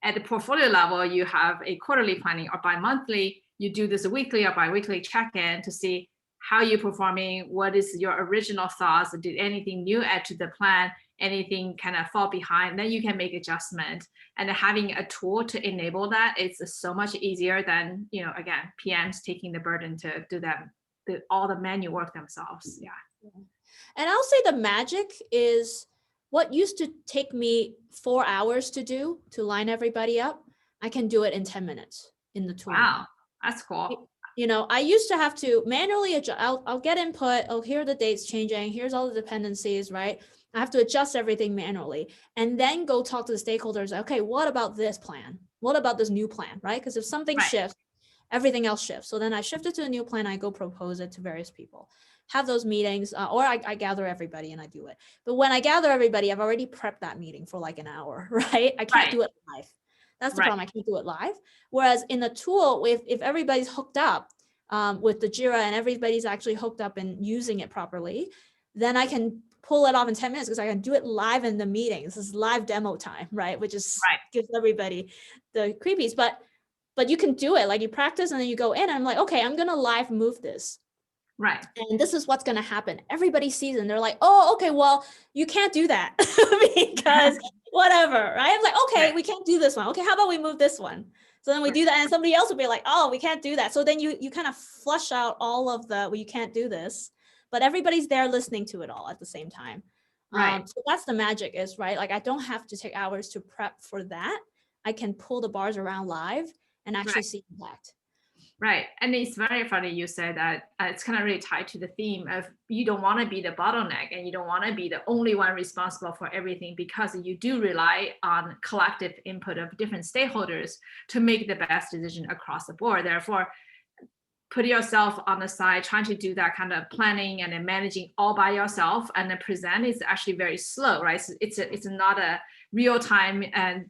At the portfolio level, you have a quarterly planning, or bi-monthly, you do this weekly or bi-weekly check-in to see how you're performing, what is your original thoughts, did anything new add to the plan, anything kind of fall behind, then you can make adjustment. And having a tool to enable that, it's so much easier than, again, PMs taking the burden to do that, all the manual work themselves. Yeah. And I'll say the magic is what used to take me 4 hours to do, to line everybody up, I can do it in 10 minutes in the tool. Wow, that's cool. I used to have to manually adjust. I'll get input. Oh, here are the dates changing. Here's all the dependencies, right? I have to adjust everything manually and then go talk to the stakeholders. Okay, what about this plan? What about this new plan, right? Because if something shifts, everything else shifts. So then I shift it to a new plan. I go propose it to various people, have those meetings, or I gather everybody and I do it. But when I gather everybody, I've already prepped that meeting for like an hour, right? I can't do it live. That's the problem. I can't do it live. Whereas in the tool, if everybody's hooked up with the Jira and everybody's actually hooked up and using it properly, then I can pull it off in 10 minutes because I can do it live in the meeting. This is live demo time, right? Which is gives everybody the creepies, but you can do it. Like you practice and then you go in and I'm like, okay, I'm going to live move this. Right. And this is what's going to happen. Everybody sees it and they're like, oh, okay, well, you can't do that because whatever, right? I'm like, okay, we can't do this one. Okay, how about we move this one? So then we do that and somebody else will be like, oh, we can't do that. So then you kind of flush out all of the, well, you can't do this, but everybody's there listening to it all at the same time. Right. So that's the magic is, right? Like I don't have to take hours to prep for that. I can pull the bars around live and actually see impact. Right. And it's very funny you said that it's kind of really tied to the theme of you don't want to be the bottleneck and you don't want to be the only one responsible for everything because you do rely on collective input of different stakeholders to make the best decision across the board. Therefore, put yourself on the side, trying to do that kind of planning and then managing all by yourself and then present is actually very slow, right? So it's not a real time and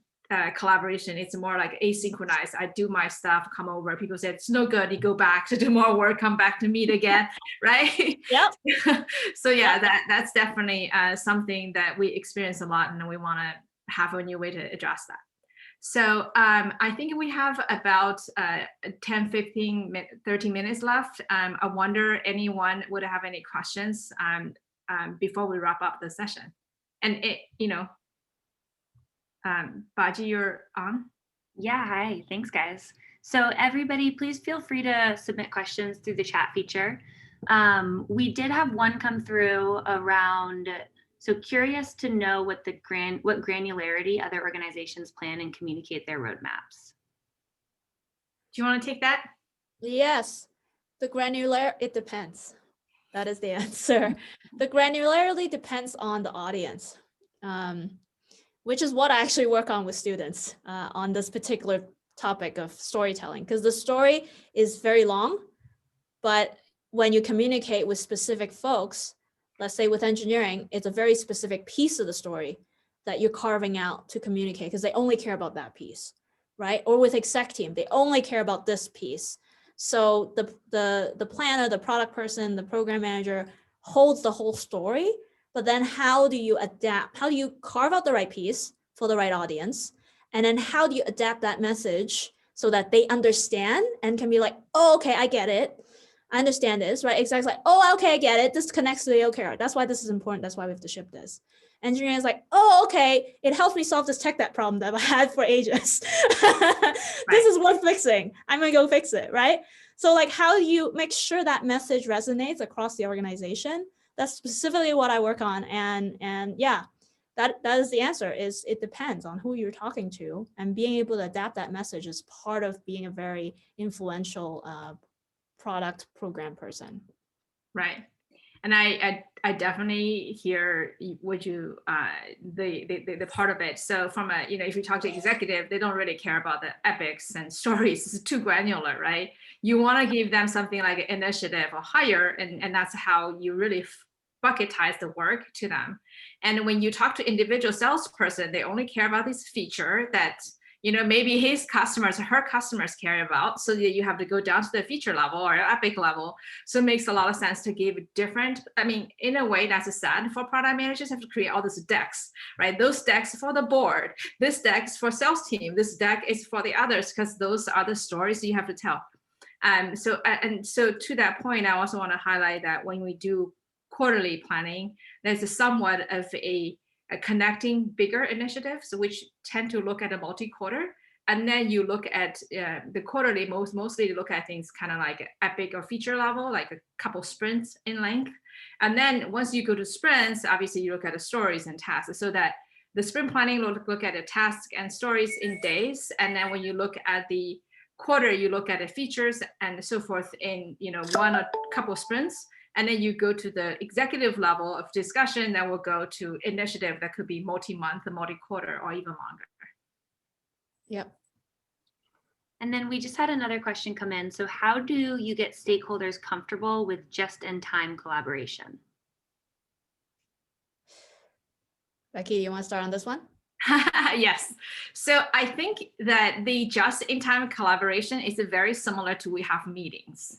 collaboration. It's more like asynchronized. I do my stuff, come over. People say it's no good. You go back to do more work, come back to meet again, right? Yep. So yeah, that's definitely something that we experience a lot, and we want to have a new way to address that. So I think we have about 10, 15, 30 minutes left. I wonder anyone would have any questions before we wrap up the session. And Baji, you're on? Yeah, hi, thanks guys. So everybody, please feel free to submit questions through the chat feature. We did have one come through around, so curious to know what what granularity other organizations plan and communicate their roadmaps. Do you want to take that? Yes, the granular, it depends. That is the answer. The granularity depends on the audience. Which is what I actually work on with students on this particular topic of storytelling, because the story is very long, but when you communicate with specific folks, let's say with engineering, it's a very specific piece of the story that you're carving out to communicate because they only care about that piece, right? Or with exec team, they only care about this piece. So the planner, the product person, the program manager holds the whole story. But then how do you adapt? How do you carve out the right piece for the right audience? And then how do you adapt that message so that they understand and can be like, oh, okay, I get it. I understand this, right? Exactly like, oh, okay, I get it. This connects to the OKR. That's why this is important. That's why we have to ship this. Engineering is like, oh, okay, it helps me solve this tech debt problem that I've had for ages. This is worth fixing. I'm gonna go fix it, right? So like, how do you make sure that message resonates across the organization? That's specifically what I work on. And yeah, that is the answer is it depends on who you're talking to, and being able to adapt that message is part of being a very influential product program person. Right. And I definitely hear what you the part of it. So from a, if you talk to executive, they don't really care about the epics and stories. It's too granular, right? You want to give them something like initiative or higher, and that's how you really bucketize the work to them. And when you talk to individual salesperson, they only care about this feature that maybe his customers or her customers care about, so that you have to go down to the feature level or epic level. So it makes a lot of sense to give different, in a way that's sad for product managers have to create all these decks, right? Those decks for the board, this deck is for sales team, this deck is for the others, because those are the stories you have to tell. So to that point, I also want to highlight that when we do quarterly planning, there's a somewhat of a connecting bigger initiatives, which tend to look at a multi-quarter, and then you look at the quarterly. Mostly look at things kind of like epic or feature level, like a couple sprints in length. And then once you go to sprints, obviously you look at the stories and tasks, so that the sprint planning look at the tasks and stories in days, and then when you look at the quarter, you look at the features and so forth in one or couple sprints. And then you go to the executive level of discussion that will go to initiative that could be multi-month, multi-quarter, or even longer. Yep. And then we just had another question come in. So how do you get stakeholders comfortable with just-in-time collaboration? Becky, you want to start on this one? Yes. So I think that the just-in-time collaboration is very similar to we have meetings.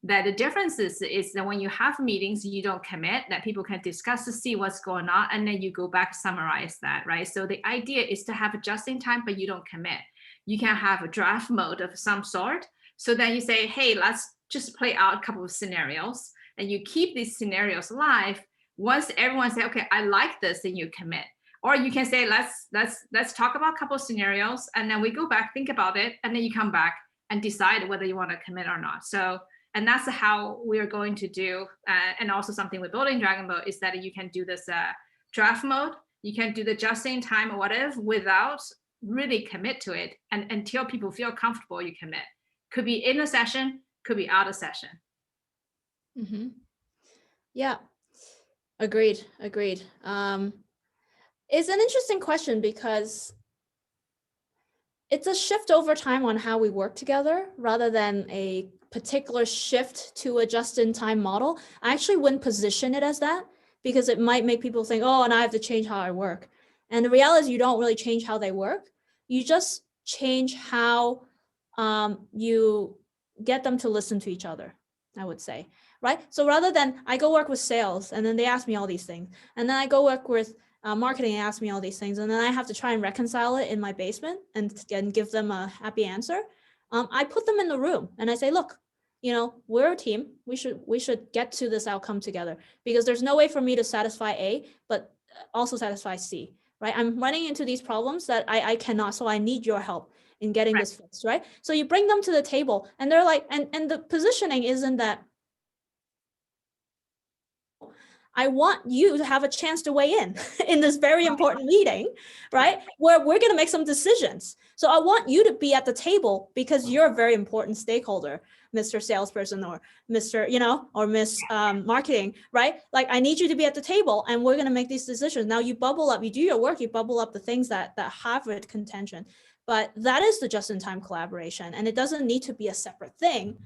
that the difference is that when you have meetings, you don't commit, that people can discuss to see what's going on, and then you go back, summarize that, right? So the idea is to have a just in time, but you don't commit. You can have a draft mode of some sort. So then you say, hey, let's just play out a couple of scenarios, and you keep these scenarios live. Once everyone say, okay, I like this, then you commit. Or you can say, let's talk about a couple of scenarios, and then we go back, think about it, and then you come back and decide whether you want to commit or not. So, and that's how we're going to do. And also something with building Dragonboat is that you can do this draft mode. You can do the just in time or whatever without really commit to it. And until people feel comfortable, you commit. Could be in a session, could be out of session. Mm-hmm. Yeah, agreed. It's an interesting question because it's a shift over time on how we work together rather than a particular shift to a just-in-time model. I actually wouldn't position it as that because it might make people think, oh, and I have to change how I work. And the reality is you don't really change how they work. You just change how you get them to listen to each other, I would say, right? So rather than I go work with sales and then they ask me all these things, and then I go work with marketing and ask me all these things, and then I have to try and reconcile it in my basement and give them a happy answer. I put them in the room and I say, look, we're a team. We should get to this outcome together because there's no way for me to satisfy A, but also satisfy C, right? I'm running into these problems that I cannot, so I need your help in getting this fixed, right? So you bring them to the table and they're like, and the positioning isn't that I want you to have a chance to weigh in this very important meeting, right? Where we're going to make some decisions. So I want you to be at the table because you're a very important stakeholder, Mr. Salesperson or Mr., or Miss Marketing, right? Like I need you to be at the table and we're going to make these decisions. Now you bubble up, you do your work, you bubble up the things that have a contention, but that is the just-in-time collaboration. And it doesn't need to be a separate thing.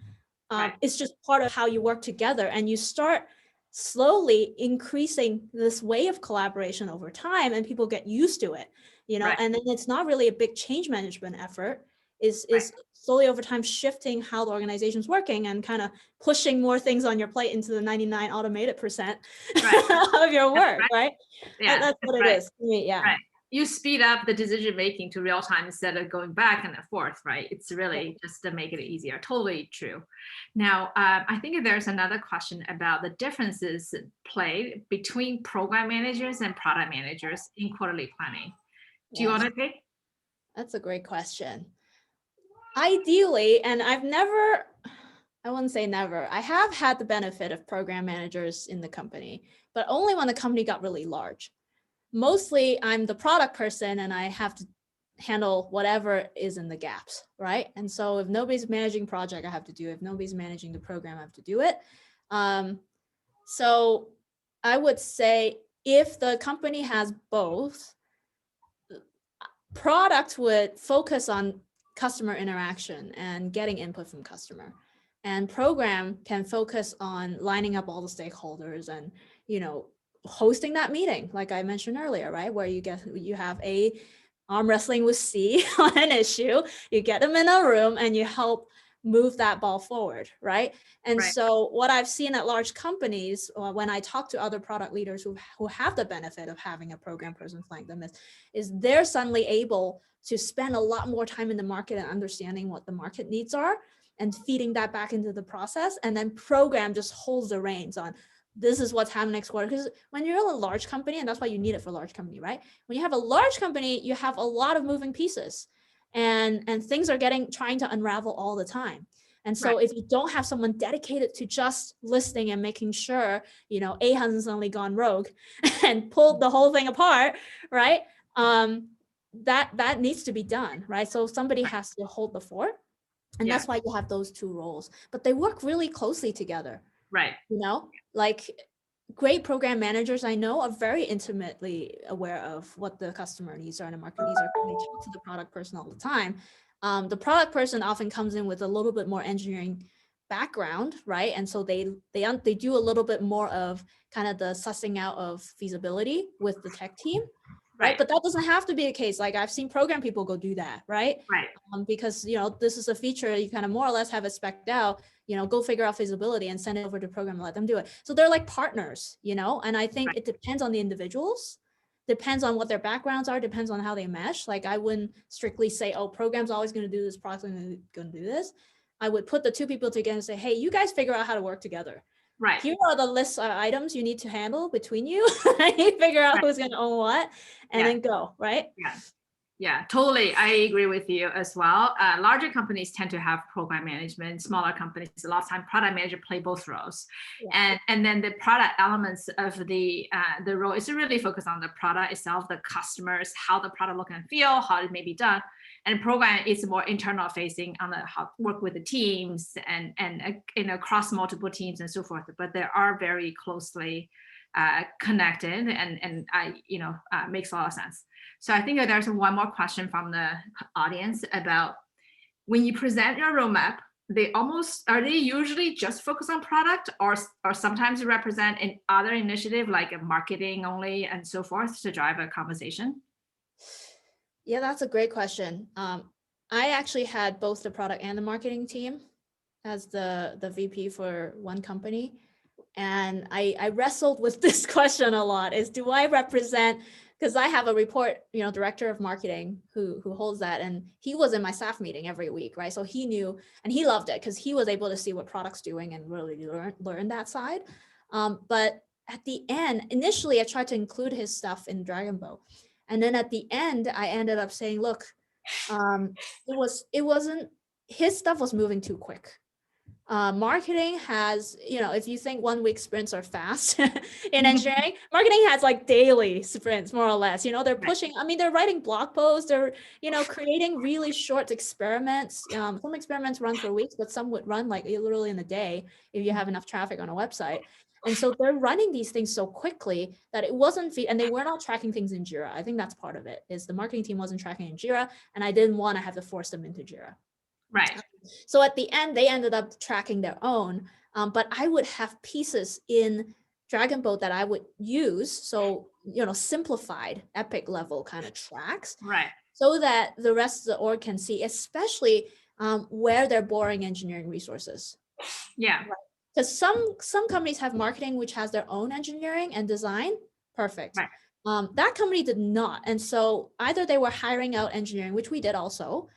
It's just part of how you work together and you start slowly increasing this way of collaboration over time and people get used to it, and then it's not really a big change management effort, is slowly over time shifting how the organization's working and kind of pushing more things on your plate into the 99 automated percent of your work, right? Yeah, that's what it is to me, yeah. Right. You speed up the decision making to real time instead of going back and forth, right? It's really just to make it easier. Totally true. Now, I think there's another question about the differences played between program managers and product managers in quarterly planning. Do you want to take? That's a great question. Ideally, and I wouldn't say never, I have had the benefit of program managers in the company, but only when the company got really large. Mostly I'm the product person and I have to handle whatever is in the gaps, right? And so if nobody's managing project, I have to do it. If nobody's managing the program, I have to do it. So I would say if the company has both, product would focus on customer interaction and getting input from customer. And program can focus on lining up all the stakeholders and, hosting that meeting, like I mentioned earlier, right? Where you have a arm wrestling with C on an issue, you get them in a room and you help move that ball forward, right? And so what I've seen at large companies, when I talk to other product leaders who have the benefit of having a program person flank them, is they're suddenly able to spend a lot more time in the market and understanding what the market needs are and feeding that back into the process. And then program just holds the reins on this is what's happening next quarter. Because when you're a large company, and that's why you need it for a large company, right? When you have a large company, you have a lot of moving pieces and things are trying to unravel all the time. And so if you don't have someone dedicated to just listening and making sure, A hasn't suddenly gone rogue and pulled the whole thing apart, right? That needs to be done, right? So somebody has to hold the fort. And that's why you have those two roles, but they work really closely together. Right. Like great program managers I know are very intimately aware of what the customer needs are and the market needs are. They talk to the product person all the time. The product person often comes in with a little bit more engineering background, right? And so they do a little bit more of kind of the sussing out of feasibility with the tech team. right? But that doesn't have to be the case. Like I've seen program people go do that, right? Right. Because, this is a feature you kind of more or less have it spec'd out, go figure out feasibility and send it over to program and let them do it. So they're like partners, and I think it depends on the individuals, depends on what their backgrounds are, depends on how they mesh. Like I wouldn't strictly say, oh, program's always going to do this, product's going to do this. I would put the two people together and say, hey, you guys figure out how to work together. Right. Here are the list of items you need to handle between you. You figure out who's going to own what, and then go, right? Yeah, totally. I agree with you as well. Larger companies tend to have program management. Smaller companies, a lot of time, product manager play both roles. And then the product elements of the role is really focused on the product itself, the customers, how the product look and feel, how it may be done. And program is more internal facing on the how work with the teams and across multiple teams and so forth. But they are very closely connected, and makes a lot of sense. So I think there's one more question from the audience about when you present your roadmap, are they usually just focus on product, or sometimes represent an other initiative like a marketing only and so forth to drive a conversation? Yeah, that's a great question. I actually had both the product and the marketing team as the VP for one company. And I wrestled with this question a lot, is do I represent, because I have a report, director of marketing who holds that, and he was in my staff meeting every week, right? So he knew, and he loved it because he was able to see what product's doing and really learn that side. But at the end, initially I tried to include his stuff in Dragonboat. And then at the end, I ended up saying, look, his stuff was moving too quick. Marketing has, if you think 1 week sprints are fast in engineering, marketing has like daily sprints, more or less. They're pushing, they're writing blog posts, they're, creating really short experiments. Some experiments run for weeks, but some would run like literally in a day if you have enough traffic on a website. And so they're running these things so quickly that it wasn't, and they were not tracking things in Jira. I think that's part of it, is the marketing team wasn't tracking in Jira, and I didn't want to have to force them into Jira. Right. So at the end, they ended up tracking their own, but I would have pieces in Dragonboat that I would use. So, simplified epic level kind of tracks. Right. So that the rest of the org can see, especially where they're borrowing engineering resources. Yeah. Because some companies have marketing, which has their own engineering and design. Perfect. Right. That company did not. And so either they were hiring out engineering, which we did also,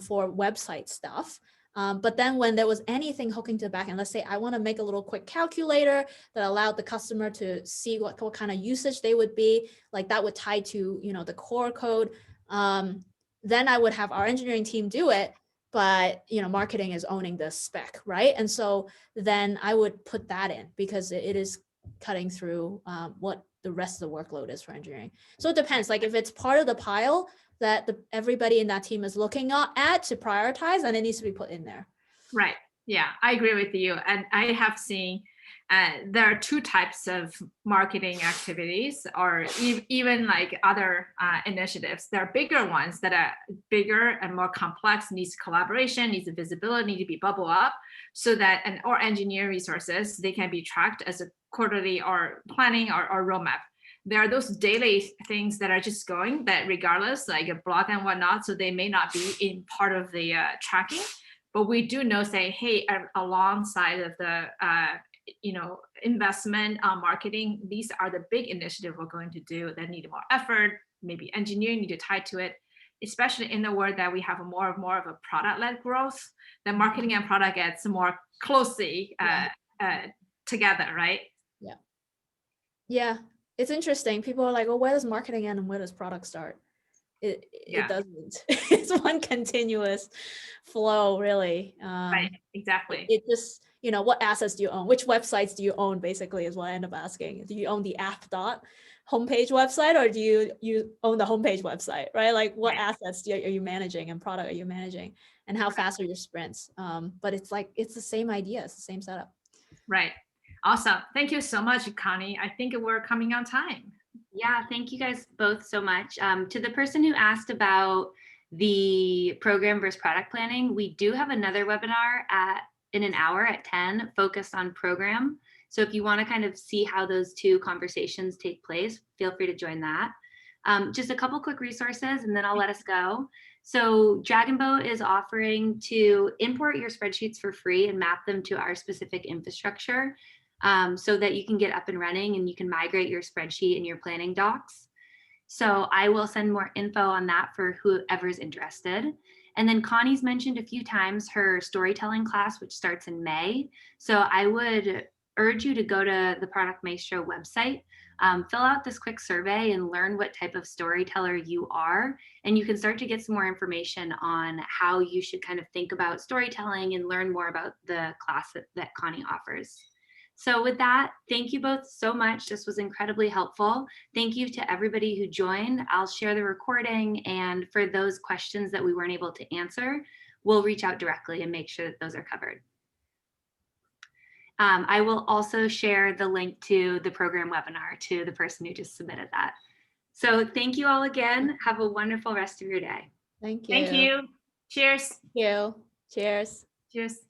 for website stuff. But then when there was anything hooking to the back end, let's say I want to make a little quick calculator that allowed the customer to see what kind of usage they would be, like that would tie to, the core code. Then I would have our engineering team do it, but, marketing is owning the spec, right? And so then I would put that in because it is cutting through what the rest of the workload is for engineering. So it depends, like if it's part of the pile that everybody in that team is looking at to prioritize, and it needs to be put in there. Right. Yeah, I agree with you. And I have seen there are two types of marketing activities, or even like other initiatives. There are bigger ones that are bigger and more complex, needs collaboration, needs visibility, need to be bubble up, so that or engineering resources, they can be tracked as a quarterly or planning or roadmap. There are those daily things that are just going, that regardless, like a blog and whatnot, so they may not be in part of the tracking, but we do know, say, hey, alongside of the investment on marketing, these are the big initiatives we're going to do that need more effort. Maybe engineering need to tie to it, especially in the world that we have more of a product-led growth. The marketing and product gets more closely together, right? Yeah. It's interesting. People are like, oh, where does marketing end and where does product start? It doesn't. It's one continuous flow, really. Right, exactly. It just, what assets do you own? Which websites do you own, basically, is what I end up asking. Do you own the app homepage website, or do you own the homepage website, right? Like what assets are you managing and product are you managing, and how fast are your sprints? But it's the same idea. It's the same setup. Right. Awesome. Thank you so much, Connie. I think we're coming on time. Yeah, thank you guys both so much. To the person who asked about the program versus product planning, we do have another webinar in an hour at 10 focused on program. So if you want to kind of see how those two conversations take place, feel free to join that. Just a couple quick resources and then I'll let us go. So Dragonboat is offering to import your spreadsheets for free and map them to our specific infrastructure so that you can get up and running and you can migrate your spreadsheet and your planning docs. So I will send more info on that for whoever's interested. And then Connie's mentioned a few times her storytelling class, which starts in May. So I would urge you to go to the Product Maestro website, fill out this quick survey and learn what type of storyteller you are. And you can start to get some more information on how you should kind of think about storytelling and learn more about the class that Connie offers. So with that, thank you both so much. This was incredibly helpful. Thank you to everybody who joined. I'll share the recording, and for those questions that we weren't able to answer, we'll reach out directly and make sure that those are covered. I will also share the link to the program webinar to the person who just submitted that. So thank you all again. Have a wonderful rest of your day. Thank you. Thank you. Cheers. Thank you. Cheers. Cheers.